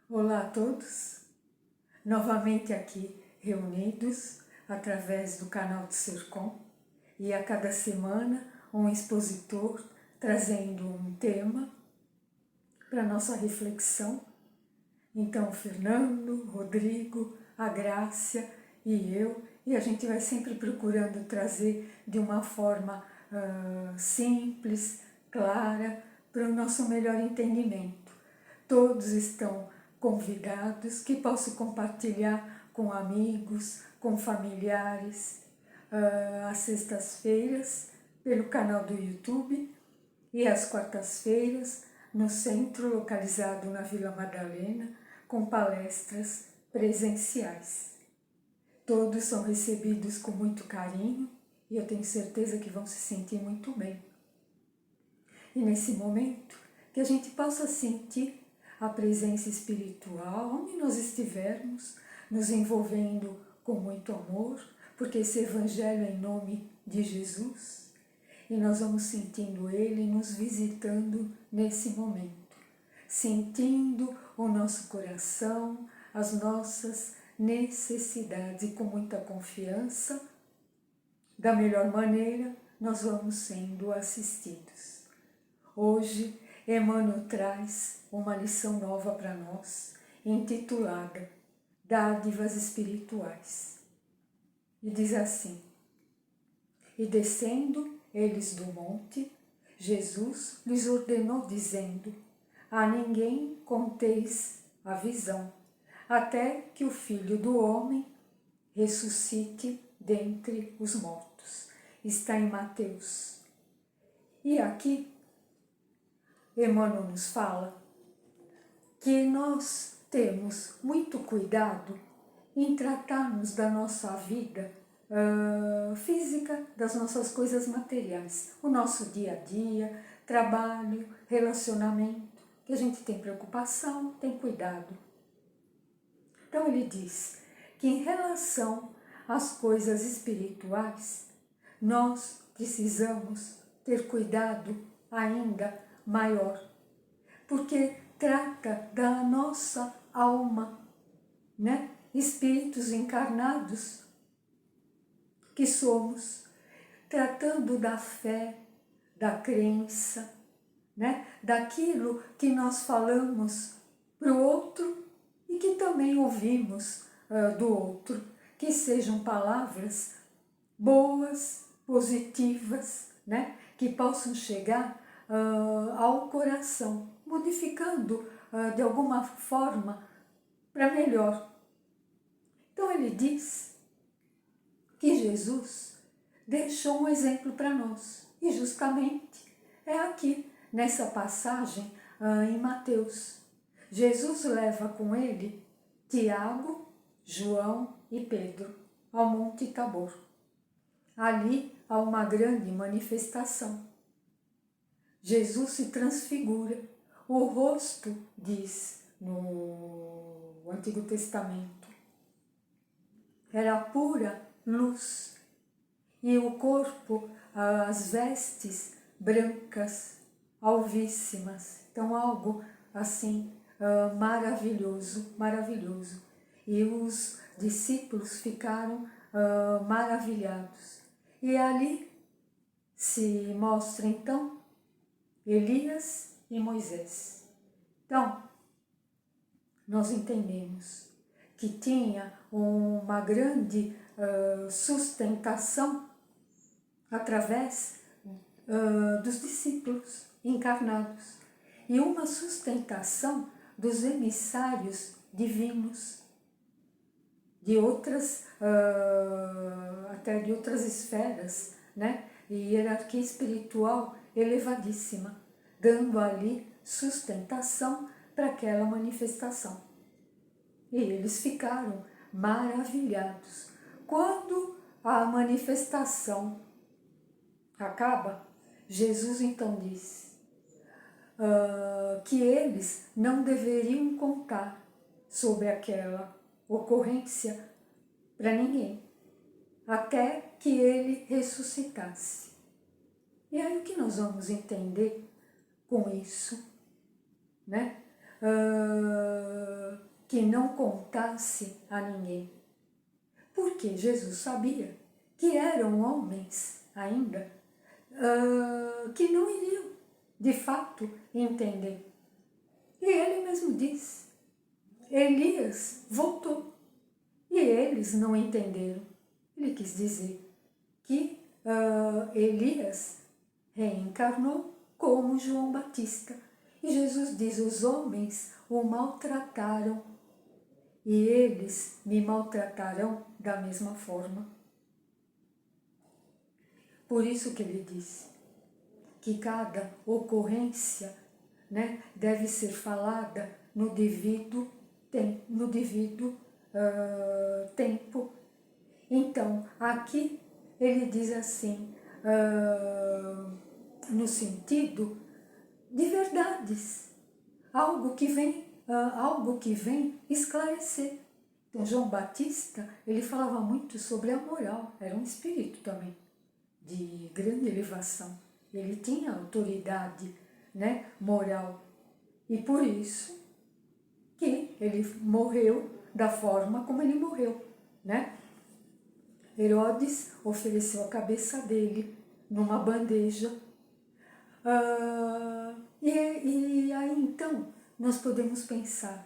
Olá a todos, novamente aqui reunidos através do canal do Sercom e a cada semana um expositor trazendo um tema para nossa reflexão. Então Fernando, Rodrigo, a Grácia e eu, e a gente vai sempre procurando trazer de uma forma simples, clara, para o nosso melhor entendimento. Todos estão convidados, que posso compartilhar com amigos, com familiares, às sextas-feiras pelo canal do YouTube e às quartas-feiras no centro localizado na Vila Madalena, com palestras presenciais. Todos são recebidos com muito carinho e eu tenho certeza que vão se sentir muito bem. E nesse momento, que a gente possa sentir a presença espiritual, onde nós estivermos, nos envolvendo com muito amor, porque esse Evangelho é em nome de Jesus, e nós vamos sentindo Ele nos visitando nesse momento, sentindo o nosso coração, as nossas necessidades, e com muita confiança, da melhor maneira, nós vamos sendo assistidos. Hoje, Emmanuel traz uma lição nova para nós, intitulada Dádivas Espirituais. E diz assim: E descendo eles do monte, Jesus lhes ordenou dizendo: A ninguém conteis a visão, até que o Filho do Homem ressuscite dentre os mortos. Está em Mateus. E aqui Emmanuel nos fala que nós temos muito cuidado em tratarmos da nossa vida física, das nossas coisas materiais, o nosso dia a dia, trabalho, relacionamento, que a gente tem preocupação, tem cuidado. Então ele diz que em relação às coisas espirituais, nós precisamos ter cuidado ainda maior, porque trata da nossa alma, né? Espíritos encarnados que somos, tratando da fé, da crença, né? Daquilo que nós falamos para o outro e que também ouvimos do outro, que sejam palavras boas, positivas, né? Que possam chegar ao coração, modificando de alguma forma para melhor. Então ele diz que Jesus deixou um exemplo para nós, e justamente é aqui, nessa passagem em Mateus. Jesus leva com ele Tiago, João e Pedro ao Monte Tabor. Ali há uma grande manifestação. Jesus se transfigura. O rosto, diz no Antigo Testamento, era pura luz. E o corpo, as vestes brancas, alvíssimas. Então algo assim maravilhoso, maravilhoso. E os discípulos ficaram maravilhados. E ali se mostra então Elias e Moisés. Então, nós entendemos que tinha uma grande sustentação através dos discípulos encarnados e uma sustentação dos emissários divinos, de outras, até de outras esferas, né? E hierarquia espiritual elevadíssima, dando ali sustentação para aquela manifestação. E eles ficaram maravilhados. Quando a manifestação acaba, Jesus então diz que eles não deveriam contar sobre aquela ocorrência para ninguém, até que ele ressuscitasse. E aí o que nós vamos entender com isso, né? que não contasse a ninguém. Porque Jesus sabia que eram homens ainda que não iriam, de fato, entender. E ele mesmo disse, Elias voltou e eles não entenderam. Ele quis dizer que Elias reencarnou como João Batista. E Jesus diz, os homens o maltrataram e eles me maltratarão da mesma forma. Por isso que ele disse que cada ocorrência, né, deve ser falada no devido tempo. Então, aqui ele diz assim, no sentido de verdades, algo que vem esclarecer. Então, João Batista, ele falava muito sobre a moral, era um espírito também, de grande elevação. Ele tinha autoridade, né, moral. E por isso que ele morreu da forma como ele morreu, né? Herodes ofereceu a cabeça dele numa bandeja. E aí então nós podemos pensar,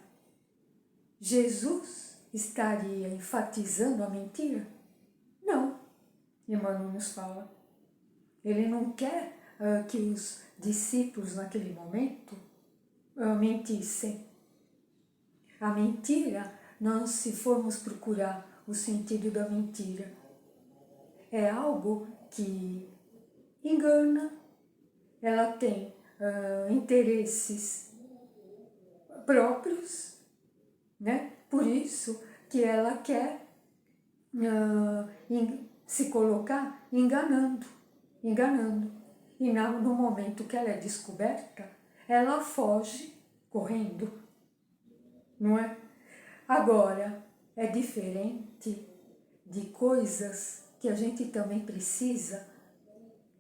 Jesus estaria enfatizando a mentira? Não, Emmanuel nos fala. Ele não quer que os discípulos naquele momento mentissem. A mentira, nós se formos procurar o sentido da mentira, é algo que engana, ela tem interesses próprios, né? Por isso que ela quer se colocar enganando. E no momento que ela é descoberta, ela foge correndo, não é? Agora, é diferente de coisas que a gente também precisa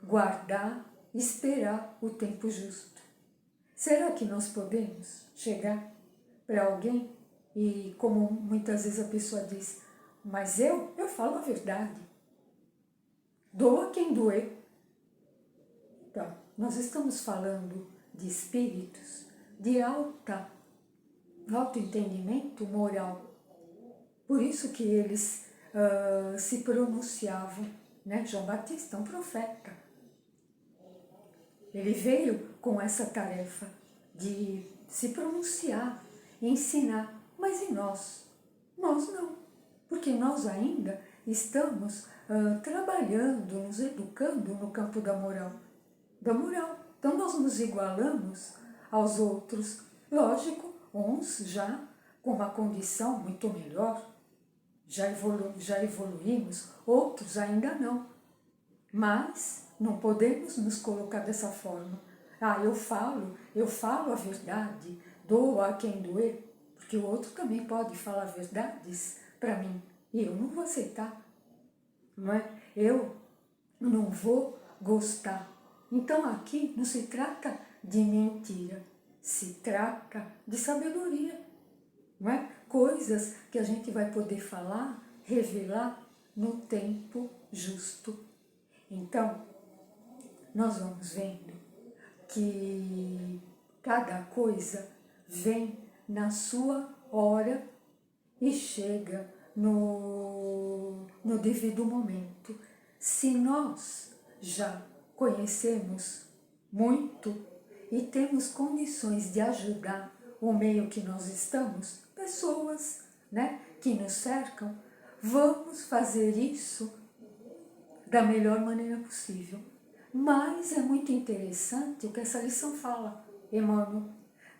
guardar, esperar o tempo justo. Será que nós podemos chegar para alguém e, como muitas vezes a pessoa diz, mas eu falo a verdade, doa quem doer. Então, nós estamos falando de espíritos de alto entendimento moral. Por isso que eles se pronunciavam, né? João Batista, um profeta. Ele veio com essa tarefa de se pronunciar, ensinar. Mas e nós? Nós não, porque nós ainda estamos trabalhando, nos educando no campo da moral. Então nós nos igualamos aos outros. Lógico, uns já com uma condição muito melhor, já evoluímos, outros ainda não. Mas não podemos nos colocar dessa forma. Eu falo a verdade, dou a quem doer, porque o outro também pode falar verdades para mim e eu não vou aceitar, não é? Eu não vou gostar. Então aqui não se trata de mentira, se trata de sabedoria, não é? Coisas que a gente vai poder falar, revelar no tempo justo. Então, nós vamos vendo que cada coisa vem na sua hora e chega no devido momento. Se nós já conhecemos muito e temos condições de ajudar o meio que nós estamos, pessoas, né, que nos cercam, vamos fazer isso da melhor maneira possível. Mas é muito interessante o que essa lição fala, Emmanuel.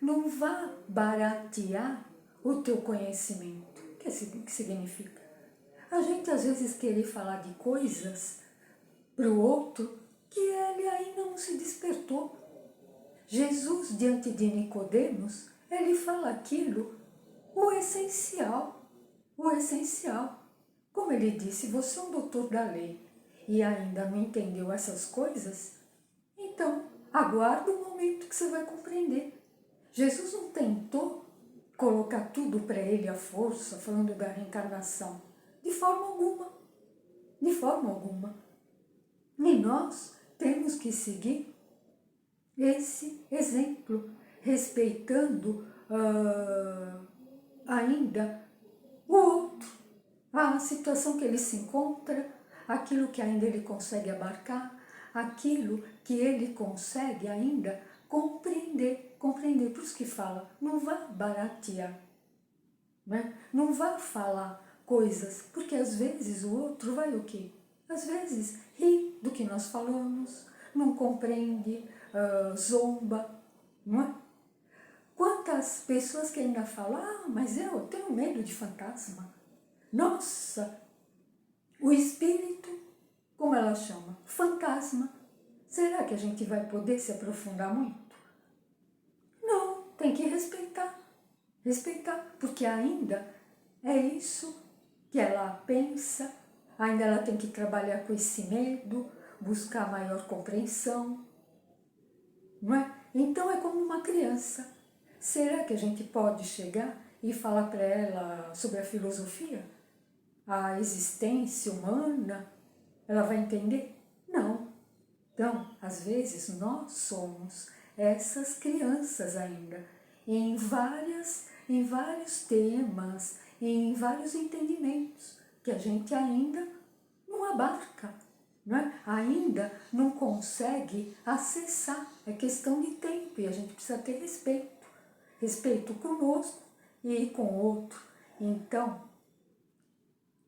Não vá baratear o teu conhecimento. O que significa? A gente às vezes querer falar de coisas para o outro que ele ainda não se despertou. Jesus, diante de Nicodemos, ele fala aquilo, o essencial. Como ele disse, você é um doutor da lei e ainda não entendeu essas coisas, então aguarda o momento que você vai compreender. Jesus não tentou colocar tudo para ele à força, falando da reencarnação. De forma alguma. De forma alguma. E nós temos que seguir esse exemplo, respeitando ainda o outro, a situação que ele se encontra, aquilo que ainda ele consegue abarcar, aquilo que ele consegue ainda compreender. Compreender, por isso que fala, não vá baratear, né? Não vá falar coisas, porque às vezes o outro vai o quê? Às vezes ri do que nós falamos, não compreende, zomba, não é? Quantas pessoas que ainda falam, mas eu tenho medo de fantasma. Nossa, o espírito, como ela chama? Fantasma. Será que a gente vai poder se aprofundar muito? Não, tem que respeitar. Respeitar, porque ainda é isso que ela pensa, ainda ela tem que trabalhar com esse medo, buscar maior compreensão, não é? Então é como uma criança. Será que a gente pode chegar e falar para ela sobre a filosofia? A existência humana? Ela vai entender? Não. Então, às vezes, nós somos essas crianças ainda, em vários temas, em vários entendimentos, que a gente ainda não abarca, não é? Ainda não consegue acessar. É questão de tempo e a gente precisa ter respeito. Respeito conosco e com o outro. Então,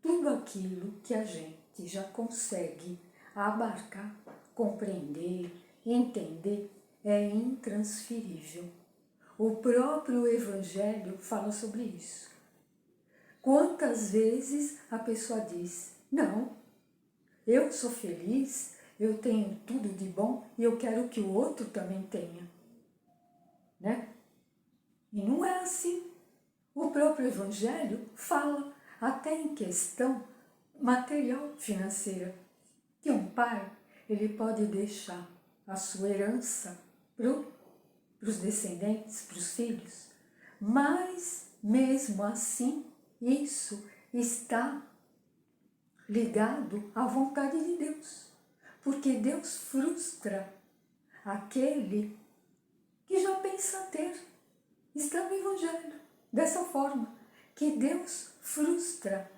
tudo aquilo que a gente já consegue abarcar, compreender, entender, é intransferível. O próprio Evangelho fala sobre isso. Quantas vezes a pessoa diz, não, eu sou feliz, eu tenho tudo de bom e eu quero que o outro também tenha, né? E não é assim. O próprio Evangelho fala até em questão material financeira, que um pai ele pode deixar a sua herança para os descendentes, para os filhos, mas mesmo assim isso está ligado à vontade de Deus, porque Deus frustra aquele que já pensa ter. Está no Evangelho, dessa forma, que Deus frustra,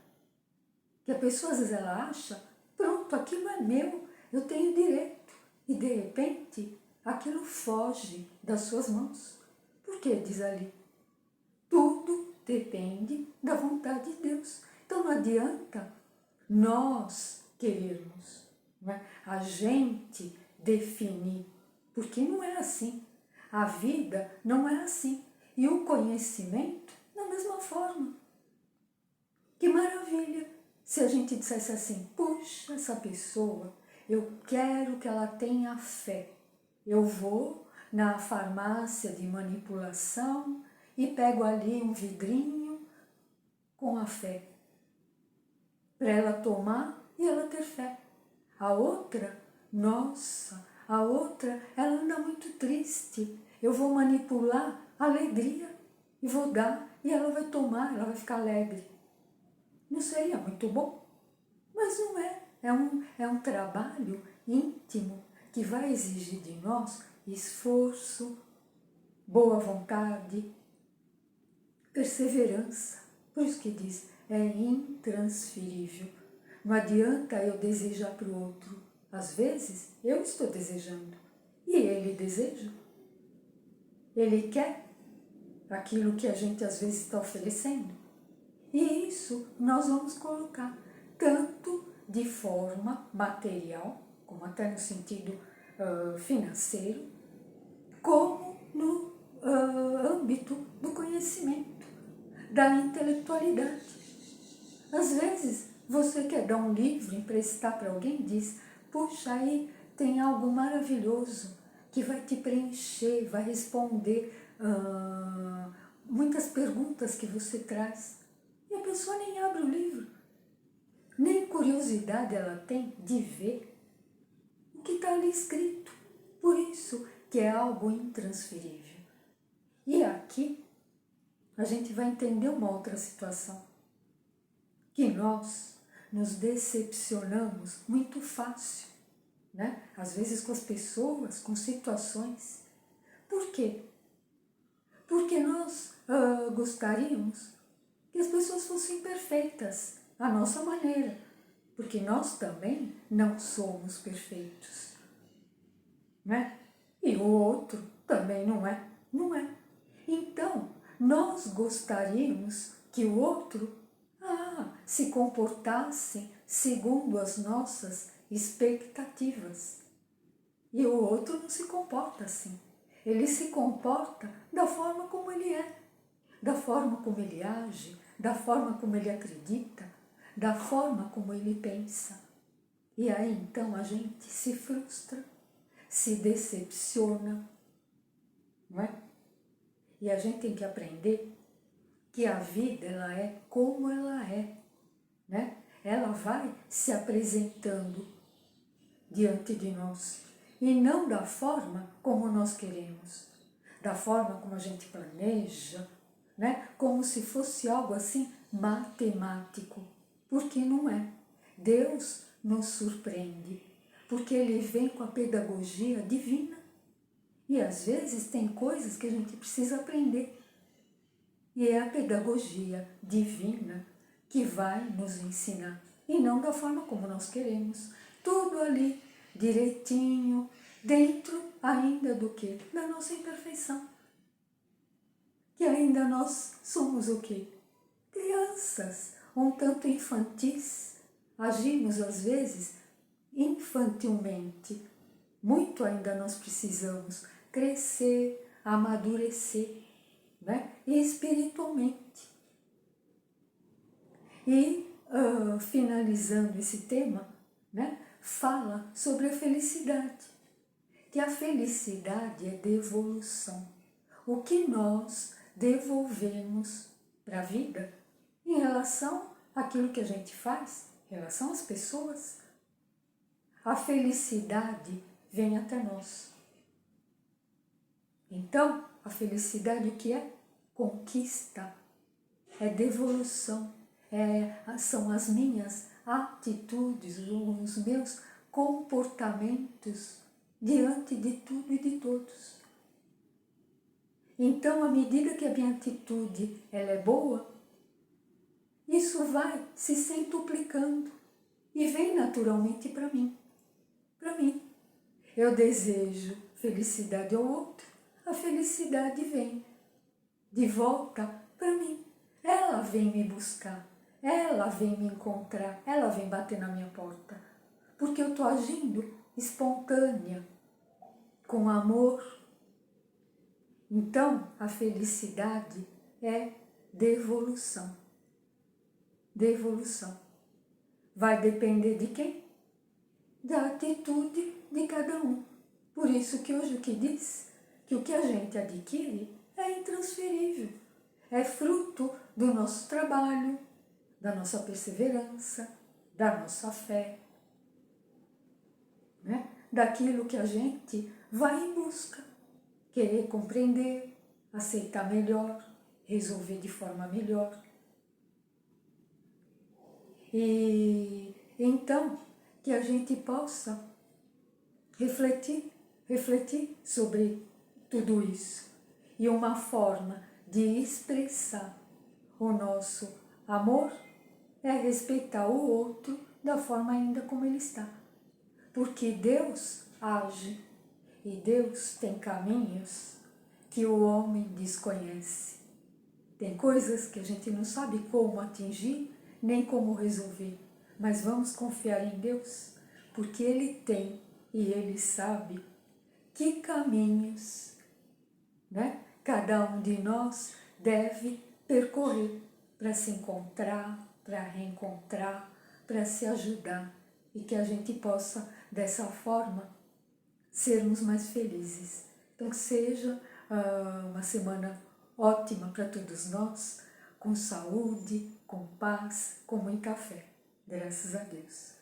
que a pessoa às vezes ela acha, pronto, aquilo é meu, eu tenho direito, e de repente aquilo foge das suas mãos. Por que diz ali? Tudo depende da vontade de Deus. Então não adianta nós querermos, não é? A gente definir, porque não é assim. A vida não é assim. E o conhecimento, da mesma forma. Que maravilha se a gente dissesse assim, puxa, essa pessoa, eu quero que ela tenha fé. Eu vou na farmácia de manipulação e pego ali um vidrinho com a fé, para ela tomar e ela ter fé. A outra, nossa, a outra, ela anda muito triste. Eu vou manipular a alegria e vou dar, e ela vai tomar, ela vai ficar alegre. Não seria muito bom? Mas não é. É um trabalho íntimo que vai exigir de nós esforço, boa vontade, perseverança. Por isso que diz, é intransferível. Não adianta eu desejar para o outro. Às vezes, eu estou desejando. E ele deseja. Ele quer aquilo que a gente às vezes está oferecendo. E isso nós vamos colocar tanto de forma material, como até no sentido financeiro, como no âmbito do conhecimento, da intelectualidade. Às vezes, você quer dar um livro, emprestar para alguém, diz, puxa, aí tem algo maravilhoso que vai te preencher, vai responder muitas perguntas que você traz. E a pessoa nem abre o livro, nem curiosidade ela tem de ver o que está ali escrito. Por isso que é algo intransferível. E aqui a gente vai entender uma outra situação. Que nós nos decepcionamos muito fácil, né? Às vezes com as pessoas, com situações. Por quê? Porque nós gostaríamos que as pessoas fossem perfeitas, à nossa maneira. Porque nós também não somos perfeitos, né? E o outro também não é, não é. Então, nós gostaríamos que o outro se comportasse segundo as nossas expectativas. E o outro não se comporta assim. Ele se comporta da forma como ele é, da forma como ele age, da forma como ele acredita, da forma como ele pensa. E aí então a gente se frustra, se decepciona, não é? E a gente tem que aprender que a vida ela é como ela é, né? Ela vai se apresentando diante de nós e não da forma como nós queremos, da forma como a gente planeja, né? Como se fosse algo assim matemático, porque não é. Deus nos surpreende, porque Ele vem com a pedagogia divina e às vezes tem coisas que a gente precisa aprender. E é a pedagogia divina que vai nos ensinar, e não da forma como nós queremos. Tudo ali, direitinho, dentro ainda do quê? Da nossa imperfeição. Que ainda nós somos o quê? Crianças, um tanto infantis. Agimos às vezes infantilmente. Muito ainda nós precisamos crescer, amadurecer, né? E espiritualmente. E finalizando esse tema, né? Fala sobre a felicidade. Que a felicidade é devolução. O que nós devolvemos para a vida em relação àquilo que a gente faz, em relação às pessoas. A felicidade vem até nós. Então, a felicidade o que é? Conquista, é devolução, são as minhas atitudes, os meus comportamentos diante de tudo e de todos. Então, à medida que a minha atitude ela é boa, isso vai se centuplicando e vem naturalmente para mim. Para mim. Eu desejo felicidade ao outro, a felicidade vem de volta para mim. Ela vem me buscar, ela vem me encontrar, ela vem bater na minha porta. Porque eu estou agindo espontânea, com amor. Então, a felicidade é devolução. Devolução. Vai depender de quem? Da atitude de cada um. Por isso que hoje o que diz? Que o que a gente adquire é intransferível. É fruto do nosso trabalho, da nossa perseverança, da nossa fé, né? Daquilo que a gente vai em busca. Querer compreender, aceitar melhor, resolver de forma melhor. E então, que a gente possa refletir sobre tudo isso. E uma forma de expressar o nosso amor é respeitar o outro da forma ainda como ele está. Porque Deus age e Deus tem caminhos que o homem desconhece. Tem coisas que a gente não sabe como atingir, nem como resolver. Mas vamos confiar em Deus, porque Ele tem e Ele sabe que caminhos, né, cada um de nós deve percorrer para se encontrar, para reencontrar, para se ajudar e que a gente possa, dessa forma, sermos mais felizes. Então, que seja uma semana ótima para todos nós, com saúde, com paz, com muita fé. Graças a Deus.